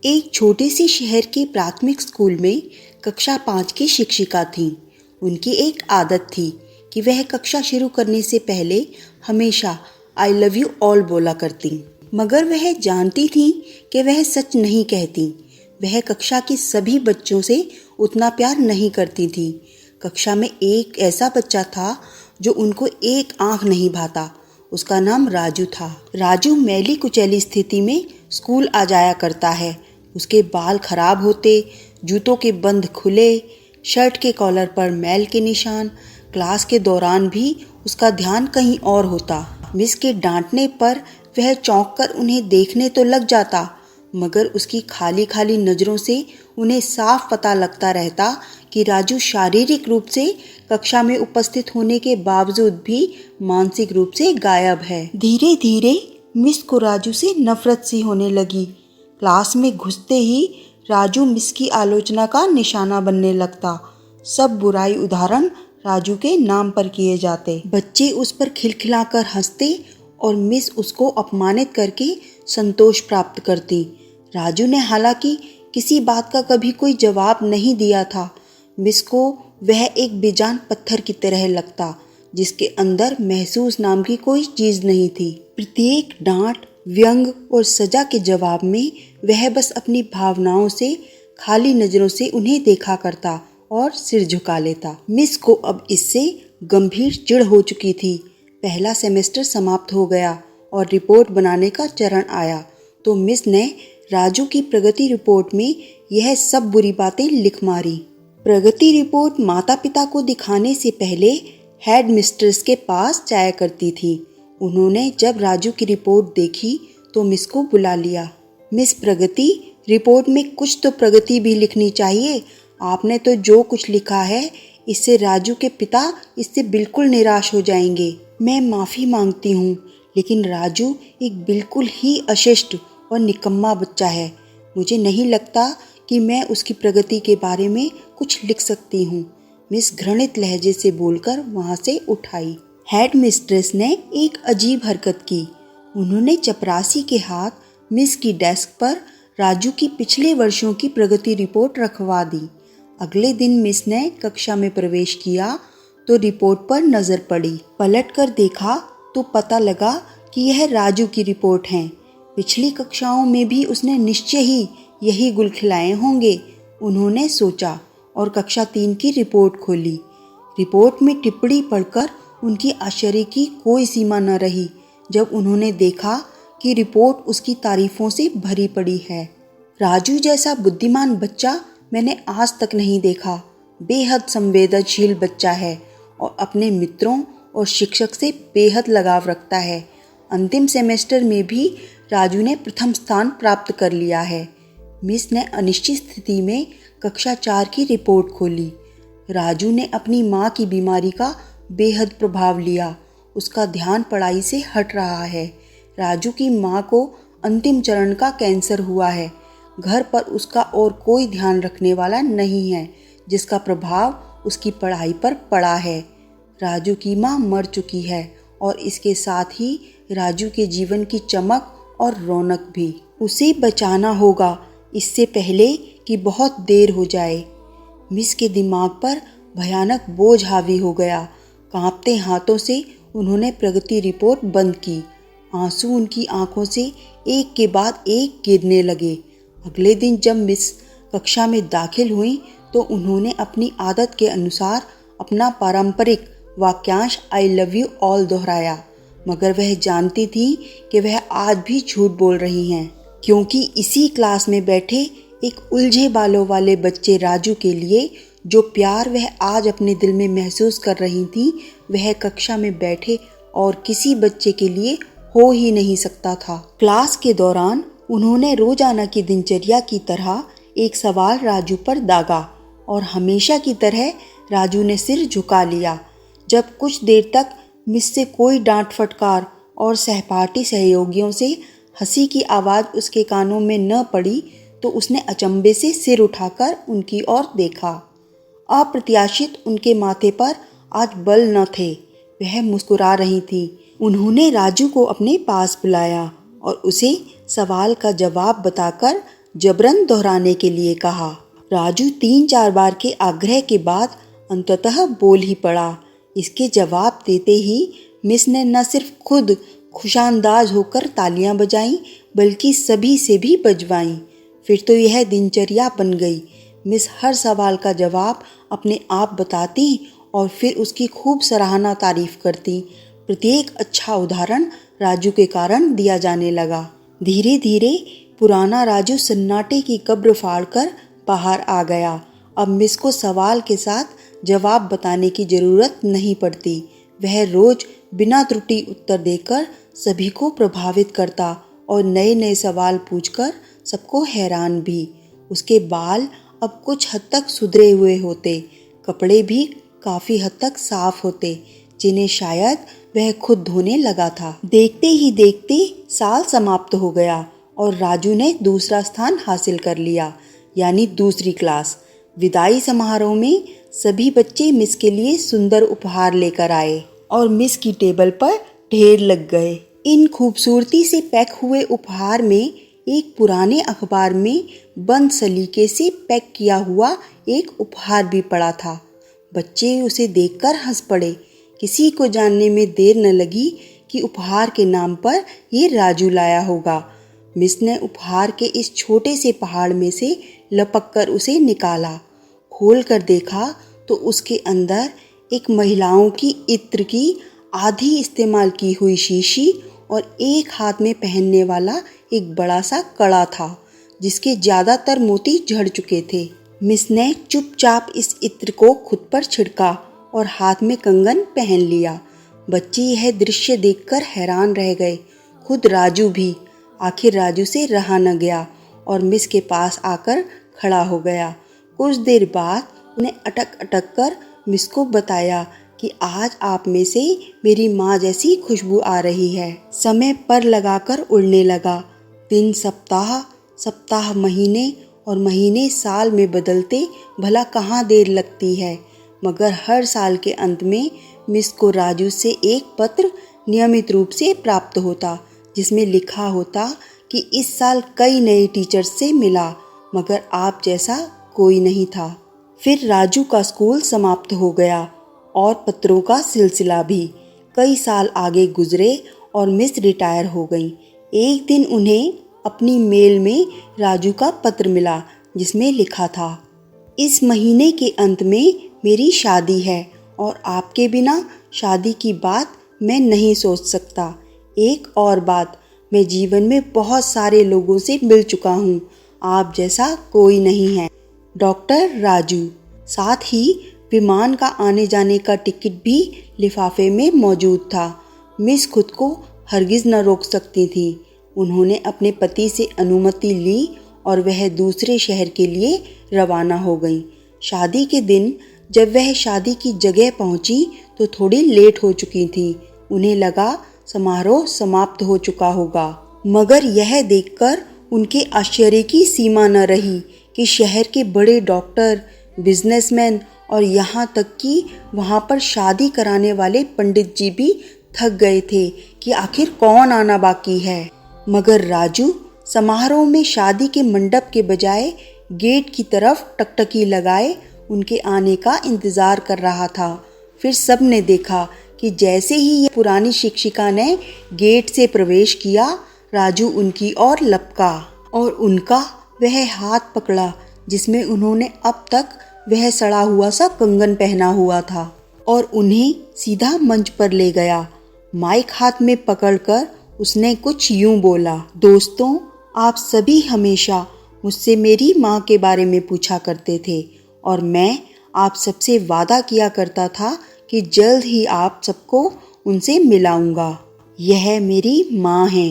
एक छोटे से शहर के प्राथमिक स्कूल में कक्षा 5 की शिक्षिका थीं। उनकी एक आदत थी कि वह कक्षा शुरू करने से पहले हमेशा आई लव यू ऑल बोला करती, मगर वह जानती थीं कि वह सच नहीं कहती। वह कक्षा के सभी बच्चों से उतना प्यार नहीं करती थी। कक्षा में एक ऐसा बच्चा था जो उनको एक आंख नहीं भाता। उसका नाम राजू था। राजू मैली कुचैली स्थिति में स्कूल आ जाया करता है। उसके बाल खराब होते, जूतों के बंद खुले, शर्ट के कॉलर पर मैल के निशान। क्लास के दौरान भी उसका ध्यान कहीं और होता। मिस के डांटने पर वह चौंक कर उन्हें देखने तो लग जाता, मगर उसकी खाली खाली नज़रों से उन्हें साफ पता लगता रहता कि राजू शारीरिक रूप से कक्षा में उपस्थित होने के बावजूद भी मानसिक रूप से गायब है। धीरे धीरे मिस को राजू से नफरत सी होने लगी। क्लास में घुसते ही राजू मिस की आलोचना का निशाना बनने लगता। सब बुराई उदाहरण राजू के नाम पर किए जाते। बच्चे उस पर खिलखिलाकर हंसते और मिस उसको अपमानित करके संतोष प्राप्त करती। राजू ने हालांकि किसी बात का कभी कोई जवाब नहीं दिया था। मिस को वह एक बेजान पत्थर की तरह लगता, जिसके अंदर महसूस नाम की कोई चीज नहीं थी। प्रत्येक डांट, व्यंग और सजा के जवाब में वह बस अपनी भावनाओं से खाली नजरों से उन्हें देखा करता और सिर झुका लेता। मिस को अब इससे गंभीर चिढ़ हो चुकी थी। पहला सेमेस्टर समाप्त हो गया और रिपोर्ट बनाने का चरण आया, तो मिस ने राजू की प्रगति रिपोर्ट में यह सब बुरी बातें लिख मारी। प्रगति रिपोर्ट माता पिता को दिखाने से पहले हेड मिस्ट्रेस के पास जाया करती थी। उन्होंने जब राजू की रिपोर्ट देखी तो मिस को बुला लिया। मिस प्रगति, रिपोर्ट में कुछ तो प्रगति भी लिखनी चाहिए। आपने तो जो कुछ लिखा है, इससे राजू के पिता इससे बिल्कुल निराश हो जाएंगे। मैं माफ़ी मांगती हूँ, लेकिन राजू एक बिल्कुल ही अशिष्ट और निकम्मा बच्चा है। मुझे नहीं लगता कि मैं उसकी प्रगति के बारे में कुछ लिख सकती हूँ। मिस घृणित लहजे से बोलकर वहाँ से उठ आई। हेड मिस्ट्रेस ने एक अजीब हरकत की। उन्होंने चपरासी के हाथ मिस की डेस्क पर राजू की पिछले वर्षों की प्रगति रिपोर्ट रखवा दी। अगले दिन मिस ने कक्षा में प्रवेश किया तो रिपोर्ट पर नज़र पड़ी। पलट कर देखा तो पता लगा कि यह राजू की रिपोर्ट है। पिछली कक्षाओं में भी उसने निश्चय ही यही गुल खिलाए होंगे, उन्होंने सोचा, और कक्षा 3 की रिपोर्ट खोली। रिपोर्ट में टिप्पणी पढ़कर उनकी आश्चर्य की कोई सीमा न रही जब उन्होंने देखा कि रिपोर्ट उसकी तारीफों से भरी पड़ी है। राजू जैसा बुद्धिमान बच्चा मैंने आज तक नहीं देखा। बेहद संवेदनशील बच्चा है और अपने मित्रों और शिक्षक से बेहद लगाव रखता है। अंतिम सेमेस्टर में भी राजू ने प्रथम स्थान प्राप्त कर लिया है। मिस ने अनिश्चित स्थिति में कक्षा 4 की रिपोर्ट खोली। राजू ने अपनी माँ की बीमारी का बेहद प्रभाव लिया। उसका ध्यान पढ़ाई से हट रहा है। राजू की माँ को अंतिम चरण का कैंसर हुआ है। घर पर उसका और कोई ध्यान रखने वाला नहीं है, जिसका प्रभाव उसकी पढ़ाई पर पड़ा है। राजू की माँ मर चुकी है और इसके साथ ही राजू के जीवन की चमक और रौनक भी। उसे बचाना होगा इससे पहले कि बहुत देर हो जाए। मिस के दिमाग पर भयानक बोझ हावी हो गया। कांपते हाथों से उन्होंने प्रगति रिपोर्ट बंद की। आंसू उनकी आंखों से एक के बाद एक गिरने लगे। अगले दिन जब मिस कक्षा में दाखिल हुई तो उन्होंने अपनी आदत के अनुसार अपना पारंपरिक वाक्यांश आई लव यू ऑल दोहराया, मगर वह जानती थी कि वह आज भी झूठ बोल रही हैं, क्योंकि इसी क्लास में बैठे एक उलझे बालों वाले बच्चे राजू के लिए जो प्यार वह आज अपने दिल में महसूस कर रही थी, वह कक्षा में बैठे और किसी बच्चे के लिए हो ही नहीं सकता था। क्लास के दौरान उन्होंने रोजाना की दिनचर्या की तरह एक सवाल राजू पर दागा और हमेशा की तरह राजू ने सिर झुका लिया। जब कुछ देर तक मिस से कोई डांट फटकार और सहपाठी सहयोगियों से हंसी की आवाज़ उसके कानों में न पड़ी तो उसने अचंभे से सिर उठाकर उनकी ओर देखा। अप्रत्याशित उनके माथे पर आज बल न थे। वह मुस्कुरा रही थी। उन्होंने राजू को अपने पास बुलाया और उसे सवाल का जवाब बताकर जबरन दोहराने के लिए कहा। राजू 3-4 बार के आग्रह के बाद अंततः बोल ही पड़ा। इसके जवाब देते ही मिस ने न सिर्फ खुद खुशांदाज होकर तालियां बजाईं बल्कि सभी से भी बजवाईं। फिर तो यह दिनचर्या बन गई। मिस हर सवाल का जवाब अपने आप बताती और फिर उसकी खूब सराहना तारीफ करती। प्रत्येक अच्छा उदाहरण राजू के कारण दिया जाने लगा। धीरे धीरे पुराना राजू सन्नाटे की कब्र फाड़कर बाहर आ गया। अब मिस को सवाल के साथ जवाब बताने की जरूरत नहीं पड़ती। वह रोज बिना त्रुटि उत्तर देकर सभी को प्रभावित करता और नए नए सवाल पूछकर सबको हैरान भी। उसके बाल अब कुछ हद तक सुधरे हुए होते, कपड़े भी काफी हद तक साफ होते, जिन्हें शायद वह खुद धोने लगा था। देखते ही देखते साल समाप्त हो गया और राजू ने दूसरा स्थान हासिल कर लिया, यानी दूसरी क्लास। विदाई समारोह में सभी बच्चे मिस के लिए सुंदर उपहार लेकर आए और मिस की टेबल पर ढेर लग गए। इन खूबसूरती से पैक हुए उपहार में एक पुराने अखबार में बंद सलीके से पैक किया हुआ एक उपहार भी पड़ा था। बच्चे उसे देखकर हंस पड़े। किसी को जानने में देर न लगी कि उपहार के नाम पर ये राजू लाया होगा। मिस ने उपहार के इस छोटे से पहाड़ में से लपक कर उसे निकाला। खोल कर देखा तो उसके अंदर एक महिलाओं की इत्र की आधी इस्तेमाल की हुई शीशी और एक हाथ में पहनने वाला एक बड़ा सा कड़ा था, जिसके ज्यादातर मोती झड़ चुके थे। मिस ने चुपचाप इस इत्र को खुद पर छिड़का और हाथ में कंगन पहन लिया। बच्चे यह दृश्य देखकर हैरान रह गए, खुद राजू भी। आखिर राजू से रहा न गया और मिस के पास आकर खड़ा हो गया। कुछ देर बाद उन्हें अटक अटक कर मिस को बताया कि आज आप में से मेरी माँ जैसी खुशबू आ रही है। समय पर लगाकर उड़ने लगा। दिन सप्ताह, सप्ताह महीने और महीने साल में बदलते भला कहाँ देर लगती है। मगर हर साल के अंत में मिस को राजू से एक पत्र नियमित रूप से प्राप्त होता, जिसमें लिखा होता कि इस साल कई नए टीचर्स से मिला, मगर आप जैसा कोई नहीं था। फिर राजू का स्कूल समाप्त हो गया और पत्रों का सिलसिला भी। कई साल आगे गुजरे और मिस रिटायर हो गईं। एक दिन उन्हें अपनी मेल में राजू का पत्र मिला, जिसमें लिखा था, इस महीने के अंत में मेरी शादी है और आपके बिना शादी की बात मैं नहीं सोच सकता। एक और बात, मैं जीवन में बहुत सारे लोगों से मिल चुका हूँ, आप जैसा कोई नहीं है। डॉक्टर राजू। साथ ही विमान का आने जाने का टिकट भी लिफाफे में मौजूद था। मिस खुद को हरगिज न रोक सकती थी। उन्होंने अपने पति से अनुमति ली और वह दूसरे शहर के लिए रवाना हो गईं। शादी के दिन जब वह शादी की जगह पहुंची तो थोड़ी लेट हो चुकी थी। उन्हें लगा समारोह समाप्त हो चुका होगा, मगर यह देखकर उनके आश्चर्य की सीमा न रही कि शहर के बड़े डॉक्टर, बिजनेसमैन और यहाँ तक कि वहाँ पर शादी कराने वाले पंडित जी भी थक गए थे कि आखिर कौन आना बाकी है। मगर राजू समारोह में शादी के मंडप के बजाय गेट की तरफ टकटकी लगाए उनके आने का इंतजार कर रहा था। फिर सब ने देखा कि जैसे ही ये पुरानी शिक्षिका ने गेट से प्रवेश किया, राजू उनकी ओर लपका और उनका वह हाथ पकड़ा जिसमें उन्होंने अब तक वह सड़ा हुआ सा कंगन पहना हुआ था और उन्हें सीधा मंच पर ले गया। माइक हाथ में पकड़कर उसने कुछ यूं बोला, दोस्तों, आप सभी हमेशा मुझसे मेरी माँ के बारे में पूछा करते थे और मैं आप सबसे वादा किया करता था कि जल्द ही आप सबको उनसे मिलाऊंगा। यह मेरी माँ है।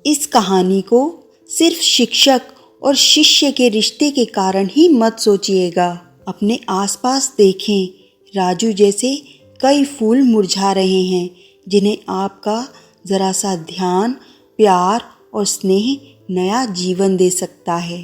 इस कहानी को सिर्फ शिक्षक और शिष्य के रिश्ते के कारण ही मत सोचिएगा। अपने आसपास देखें, राजू जैसे कई फूल मुरझा रहे हैं जिन्हें आपका ज़रा सा ध्यान, प्यार और स्नेह नया जीवन दे सकता है।